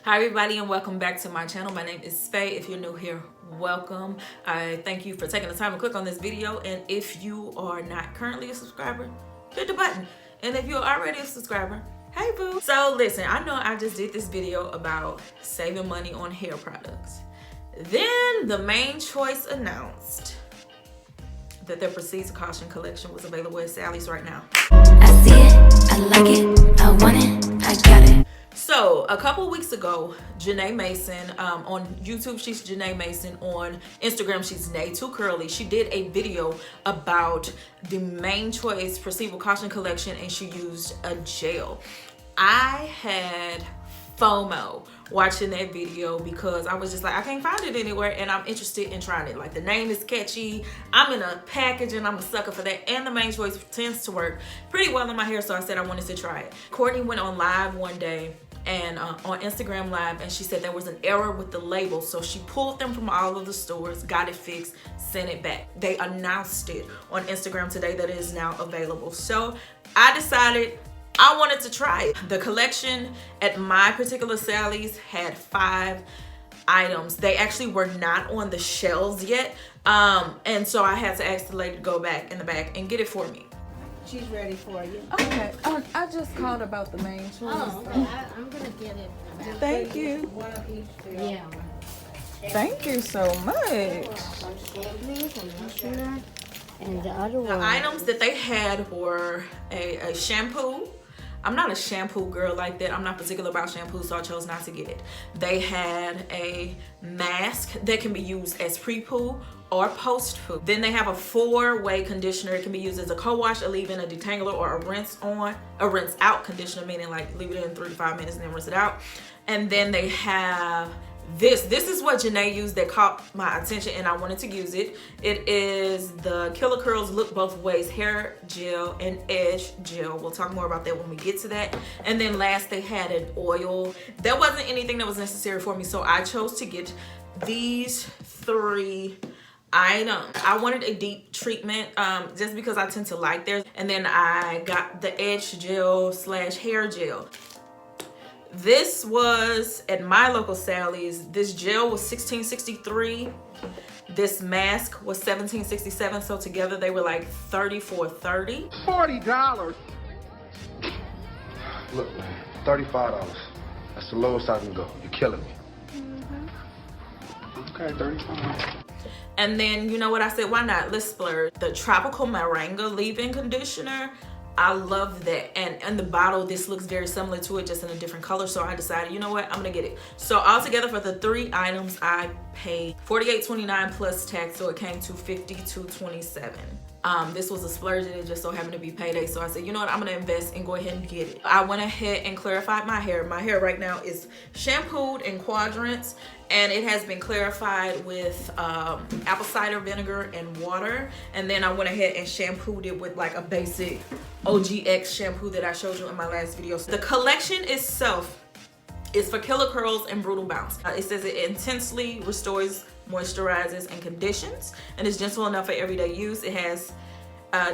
Hi everybody and welcome back to my channel. My name is Faye. If you're new here, welcome. I thank you for taking the time to click on this video, and if you are not currently a subscriber, hit the button. And if you're already a subscriber, hey boo. So listen, I know I just did this video about saving money on hair products. Then the Main Choice announced that their Proceeds of Caution collection was available at Sally's right now. I see it, I like it, I want it, I got it. So a couple weeks ago, Janae Mason, on YouTube she's Janae Mason, on Instagram she's Nay2Curly. She did a video about the Main Choice Proceed with Caution collection, and she used a gel. I had FOMO watching that video because I was just like, I can't find it anywhere and I'm interested in trying it. Like, the name is catchy, I'm in a package and I'm a sucker for that, and the Main Choice tends to work pretty well in my hair, so I said I wanted to try it. Courtney went on live one day and on Instagram Live, and she said there was an error with the label, so she pulled them from all of the stores, got it fixed, sent it back. They announced it on Instagram today that it is now available, so I decided I wanted to try it. The collection at my particular Sally's had 5 items. They actually were not on the shelves yet, and so I had to ask the lady to go back in the back and get it for me. She's ready for you. Okay, I just called about the Main Choice. Oh, okay. I'm gonna get it. Thank you. One of each. Yeah. Thank you so much. And the other The one. items that they had were a shampoo. I'm not a shampoo girl like that. I'm not particular about shampoo, so I chose not to get it. They had a mask that can be used as pre-poo or post-poo. Then they have a 4-way conditioner. It can be used as a co-wash, a leave-in, a detangler, or a rinse-out conditioner, meaning like leave it in 3 to 5 minutes and then rinse it out. And then they have this is what Janae used that caught my attention and I wanted to use it. It is the Killer Curls Look Both Ways hair gel and edge gel. We'll talk more about that when we get to that. And then last, they had an oil. There wasn't anything that was necessary for me, so I chose to get these 3 items. I wanted a deep treatment just because I tend to like theirs. And then I got the edge gel / hair gel. This was at my local Sally's. This gel was $16.63. This mask was $17.67. So together they were like $34.30. $40. Look, man, $35. That's the lowest I can go. You're killing me. Okay, 35. And then, you know what, I said, why not? Let's splurge. The Tropical Marengo leave-in conditioner. I love that, and the bottle, this looks very similar to it, just in a different color, so I decided, you know what, I'm gonna get it. So altogether for the 3 items, I paid $48.29 plus tax, so it came to $52.27. This was a splurge and it just so happened to be payday, so I said, you know what, I'm gonna invest and go ahead and get it. I went ahead and clarified my hair. My hair right now is shampooed in quadrants, and it has been clarified with apple cider vinegar and water, and then I went ahead and shampooed it with like a basic OGX shampoo that I showed you in my last video. So the collection itself is for Killer Curls and Brutal Bounce. It says it intensely restores, moisturizes, and conditions, and is gentle enough for everyday use. It has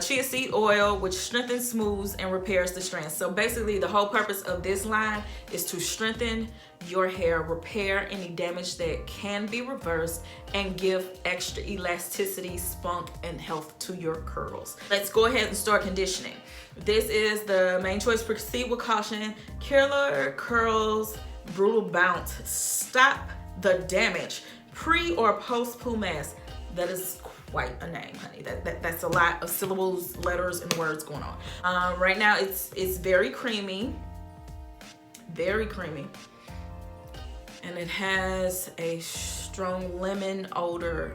chia seed oil, which strengthens, smooths, and repairs the strands. So basically the whole purpose of this line is to strengthen your hair, repair any damage that can be reversed, and give extra elasticity, spunk, and health to your curls. Let's go ahead and start conditioning. This is the Main Choice Proceed with Caution Killer Curls Brutal Bounce. Stop the damage. Pre or post poo mask. That is quite a name, honey. That's a lot of syllables, letters, and words going on. Right now it's very creamy, and it has a strong lemon odor.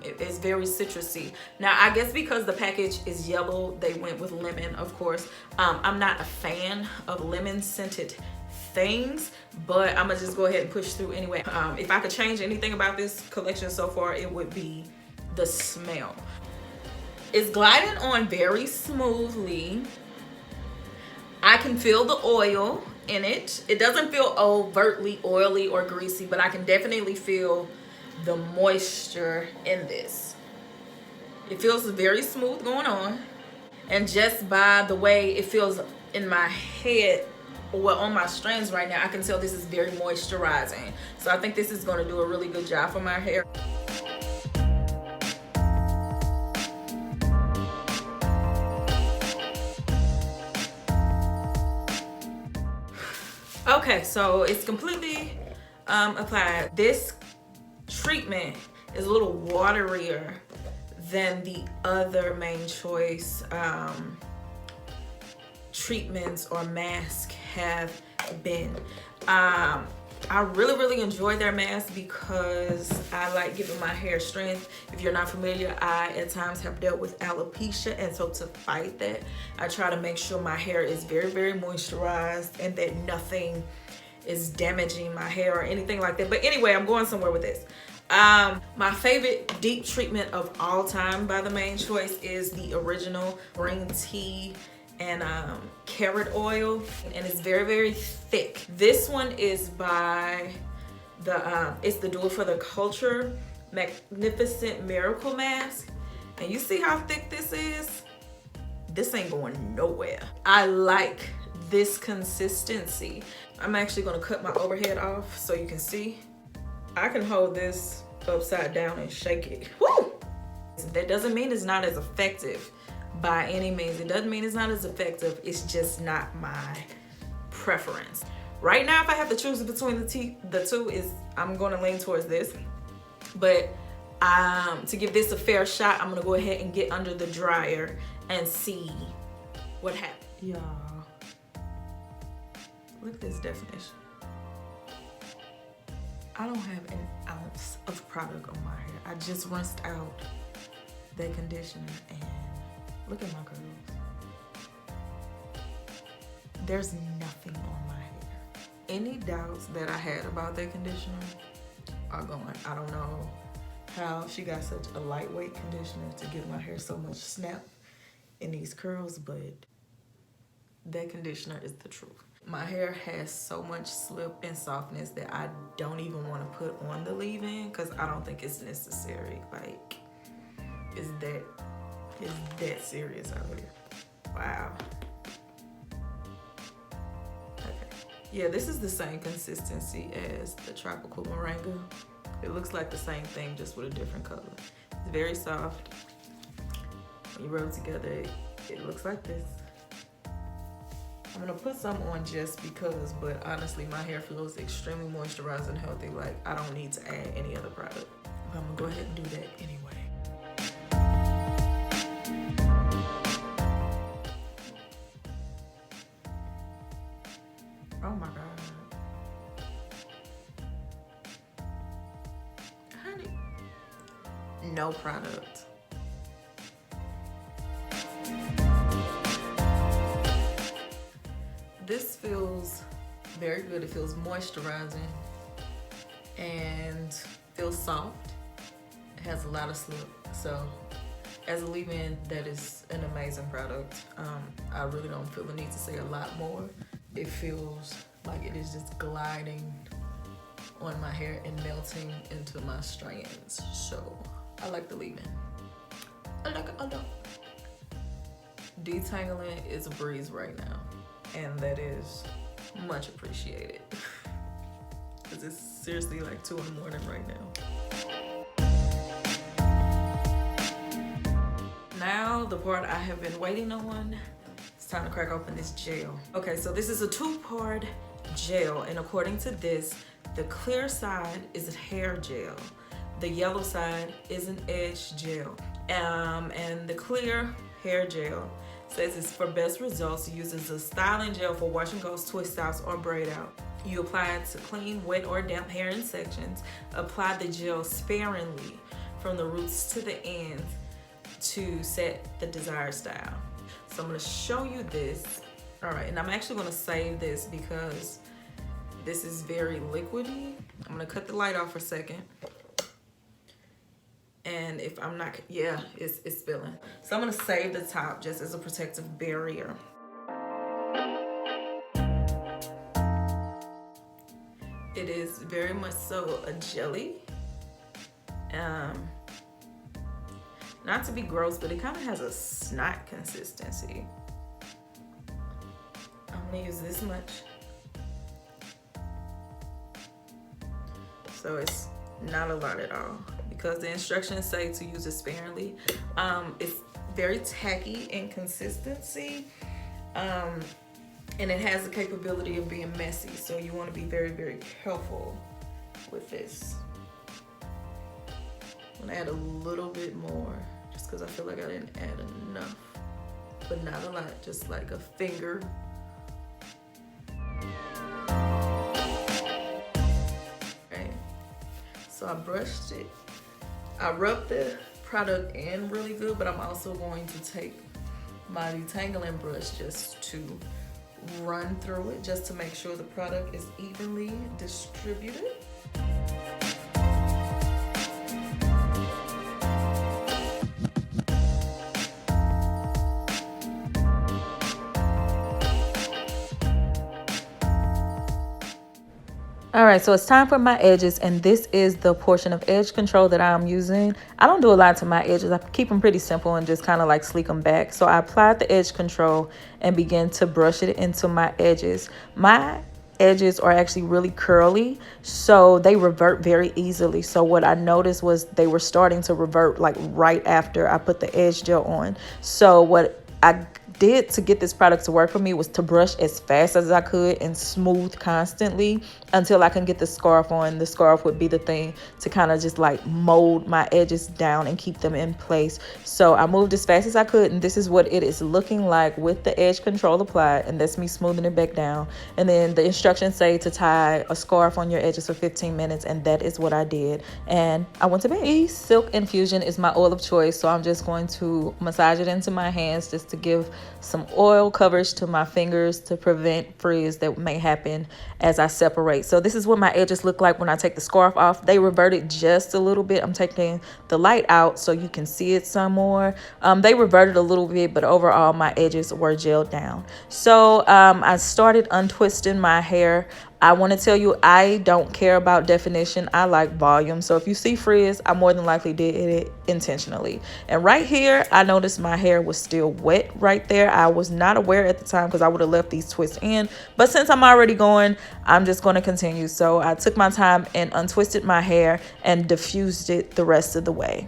It's very citrusy. Now I guess because the package is yellow, they went with lemon, of course. I'm not a fan of lemon scented things, but I'm gonna just go ahead and push through anyway. If I could change anything about this collection so far, it would be the smell. It's gliding on very smoothly. I can feel the oil in it. It doesn't feel overtly oily or greasy, but I can definitely feel the moisture in this. It feels very smooth going on, and just by the way it feels in my head, well, on my strands right now, I can tell this is very moisturizing. So I think this is gonna do a really good job for my hair. Okay, so it's completely applied. This treatment is a little waterier than the other Main Choice treatments or masks have been. I really enjoy their masks because I like giving my hair strength. If you're not familiar, I at times have dealt with alopecia, and so to fight that, I try to make sure my hair is very moisturized and that nothing is damaging my hair or anything like that. But anyway, I'm going somewhere with this. My favorite deep treatment of all time by the Main Choice is the original green tea and carrot oil, and it's very thick. This one is by the it's the Do It For The Culture Magnificent Miracle Mask, and you see how thick this is? This ain't going nowhere. I like this consistency. I'm actually gonna cut my overhead off so you can see. I can hold this upside down and shake it. Woo! That doesn't mean it's not as effective by any means. It doesn't mean it's not as effective. It's just not my preference. Right now, if I have to choose between the two, I'm gonna lean towards this. But to give this a fair shot, I'm gonna go ahead and get under the dryer and see what happens. Y'all, look at this definition. I don't have an ounce of product on my hair. I just rinsed out that conditioner and look at my curls. There's nothing on my hair. Any doubts that I had about that conditioner are gone. I don't know how she got such a lightweight conditioner to give my hair so much snap in these curls, but that conditioner is the truth. My hair has so much slip and softness that I don't even want to put on the leave-in because I don't think it's necessary. Like, it's that serious out here. Wow. Okay. Yeah, this is the same consistency as the Tropical Marengo. It looks like the same thing, just with a different color. It's very soft. When you rub it together, it looks like this. I'm gonna put some on just because, but honestly, my hair feels extremely moisturized and healthy. Like, I don't need to add any other product. But I'm gonna go ahead and do that anyway. Oh my God. Honey. No product. This feels very good. It feels moisturizing and feels soft. It has a lot of slip. So as a leave-in, that is an amazing product. I really don't feel the need to say a lot more. It feels like it is just gliding on my hair and melting into my strands. So I like the leave-in. I like it a lot. Detangling is a breeze right now, and that is much appreciated. Because it's seriously like 2 in the morning right now. Now the part I have been waiting on. It's time to crack open this gel. Okay, so this is a 2-part gel, and according to this, the clear side is a hair gel. The yellow side is an edge gel. And the clear hair gel says it's for best results. It uses a styling gel for wash and goes, twist outs, or braid out. You apply it to clean, wet, or damp hair in sections. Apply the gel sparingly from the roots to the ends to set the desired style. So I'm gonna show you this. All right, and I'm actually gonna save this because this is very liquidy. I'm gonna cut the light off for a second. And if I'm not, yeah, it's spilling. So I'm gonna save the top just as a protective barrier. It is very much so a jelly. Not to be gross, but it kind of has a snot consistency. I'm gonna use this much. So it's not a lot at all because the instructions say to use it sparingly. It's very tacky in consistency, and it has the capability of being messy. So you want to be very, very careful with this. I'm gonna add a little bit more just because I feel like I didn't add enough, but not a lot, just like a finger. Okay, so I brushed it. I rubbed the product in really good, but I'm also going to take my detangling brush just to run through it, just to make sure the product is evenly distributed. All right, so it's time for my edges, and this is the portion of edge control that I'm using. I don't do a lot to my edges. I keep them pretty simple and just kind of like sleek them back. So I applied the edge control and began to brush it into my edges. My edges are actually really curly, so they revert very easily. So what I noticed was they were starting to revert like right after I put the edge gel on. So what I did to get this product to work for me was to brush as fast as I could and smooth constantly until I can get the scarf on. The scarf would be the thing to kind of just like mold my edges down and keep them in place. So I moved as fast as I could, and this is what it is looking like with the edge control applied, and that's me smoothing it back down. And then the instructions say to tie a scarf on your edges for 15 minutes, and that is what I did, and I went to bed. Silk Infusion is my oil of choice, so I'm just going to massage it into my hands just to give some oil coverage to my fingers to prevent frizz that may happen as I separate. So this is what my edges look like when I take the scarf off. They reverted just a little bit. I'm taking the light out so you can see it some more. They reverted a little bit, but overall my edges were gelled down. So I started untwisting my hair. I want to tell you, I don't care about definition. I like volume. So if you see frizz, I more than likely did it intentionally. And right here, I noticed my hair was still wet right there. I was not aware at the time because I would have left these twists in. But since I'm already going, I'm just going to continue. So I took my time and untwisted my hair and diffused it the rest of the way.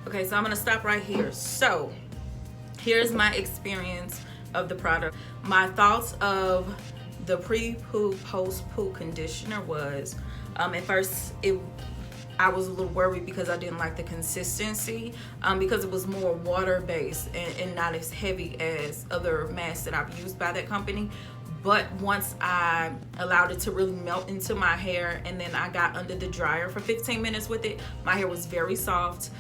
Okay, so I'm gonna stop right here. So here's my experience of the product. My thoughts of the pre-poo, post-poo conditioner was, at first I was a little worried because I didn't like the consistency, because it was more water-based and not as heavy as other masks that I've used by that company. But once I allowed it to really melt into my hair, and then I got under the dryer for 15 minutes with it, my hair was very soft.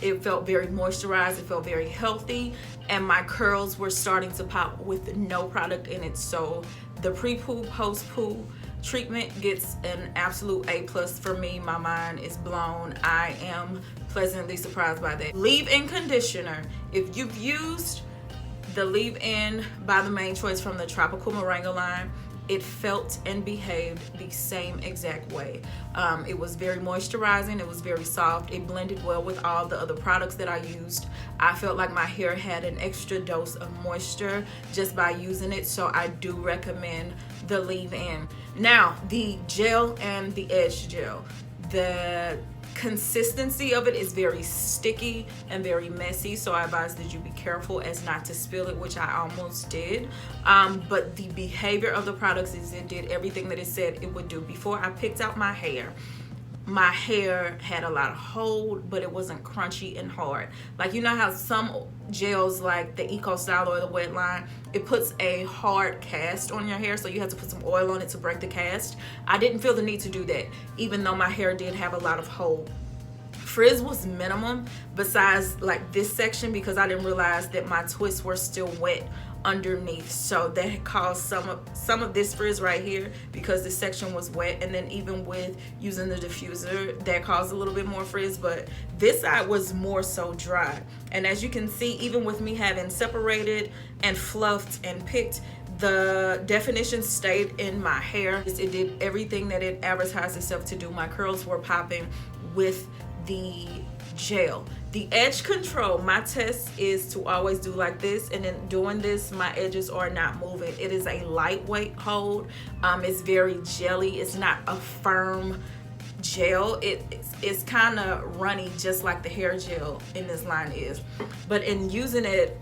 It felt very moisturized. It felt very healthy, and my curls were starting to pop with no product in it. So the pre-poo, post-poo treatment gets an absolute A+ for me. My mind is blown. I am pleasantly surprised by that. Leave-in conditioner. If you've used the leave-in by the Main Choice from the Tropical Marengo line, it felt and behaved the same exact way. It was very moisturizing. It was very soft. It blended well with all the other products that I used. I felt like my hair had an extra dose of moisture just by using it, so I do recommend the leave-in. Now, the gel and the edge gel. The consistency of it is very sticky and very messy, so I advise that you be careful as not to spill it, which I almost did. But the behavior of the products is it did everything that it said it would do. Before I picked out my hair had a lot of hold, but it wasn't crunchy and hard. Like, you know how some gels like the Eco Style or the Wet line, it puts a hard cast on your hair, so you have to put some oil on it to break the cast. I didn't feel the need to do that, even though my hair did have a lot of hold. Frizz was minimum besides like this section, because I didn't realize that my twists were still wet underneath, so that caused some of this frizz right here because this section was wet, and then even with using the diffuser that caused a little bit more frizz, but this side was more so dry. And as you can see, even with me having separated and fluffed and picked, the definition stayed in my hair. It did everything that it advertised itself to do. My curls were popping with the gel. The edge control, my test is to always do like this, and then doing this, my edges are not moving. It is a lightweight hold. It's very jelly. It's not a firm gel. It's kind of runny, just like the hair gel in this line is. But in using it,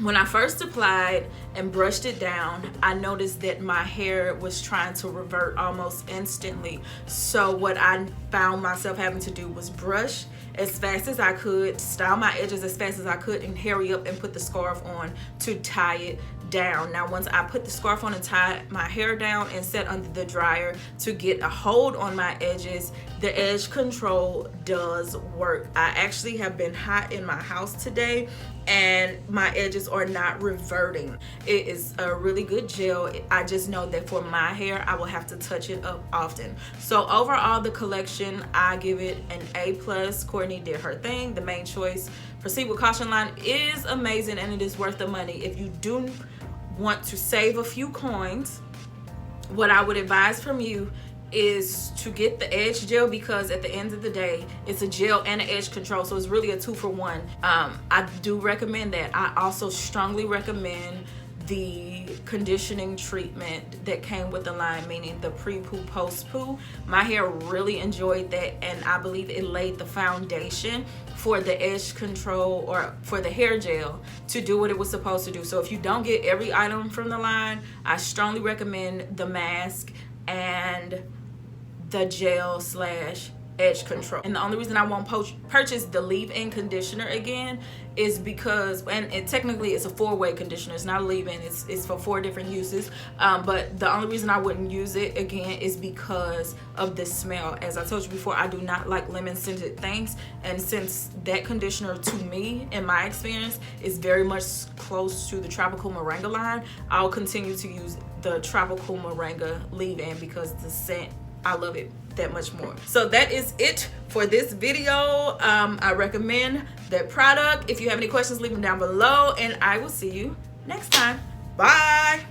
when I first applied and brushed it down, I noticed that my hair was trying to revert almost instantly. So what I found myself having to do was brush as fast as I could, style my edges as fast as I could, and hurry up and put the scarf on to tie it down. Now once I put the scarf on and tied my hair down and set under the dryer to get a hold on my edges, the edge control does work. I actually have been hot in my house today and my edges are not reverting. It is a really good gel. I just know that for my hair, I will have to touch it up often. So overall, the collection, I give it an A+. Courtney did her thing. The Main Choice Proceed with Caution line is amazing, and it is worth the money. If you do want to save a few coins, what I would advise from you is to get the edge gel, because at the end of the day, it's a gel and an edge control, so it's really a 2-for-1. I do recommend that. I also strongly recommend the conditioning treatment that came with the line, meaning the pre-poo, post-poo. My hair really enjoyed that, and I believe it laid the foundation for the edge control, or for the hair gel, to do what it was supposed to do. So if you don't get every item from the line, I strongly recommend the mask and the gel / edge control. And the only reason I won't purchase the leave-in conditioner again is because, and it technically it's a 4-way conditioner, it's not a leave-in, it's for 4 different uses, but the only reason I wouldn't use it again is because of the smell. As I told you before, I do not like lemon scented things, and since that conditioner, to me, in my experience, is very much close to the Tropical Marengo line, I'll continue to use the Tropical Marengo leave-in because the scent, I love it that much more. So that is it for this video. I recommend that product. If you have any questions, leave them down below, and I will see you next time. Bye.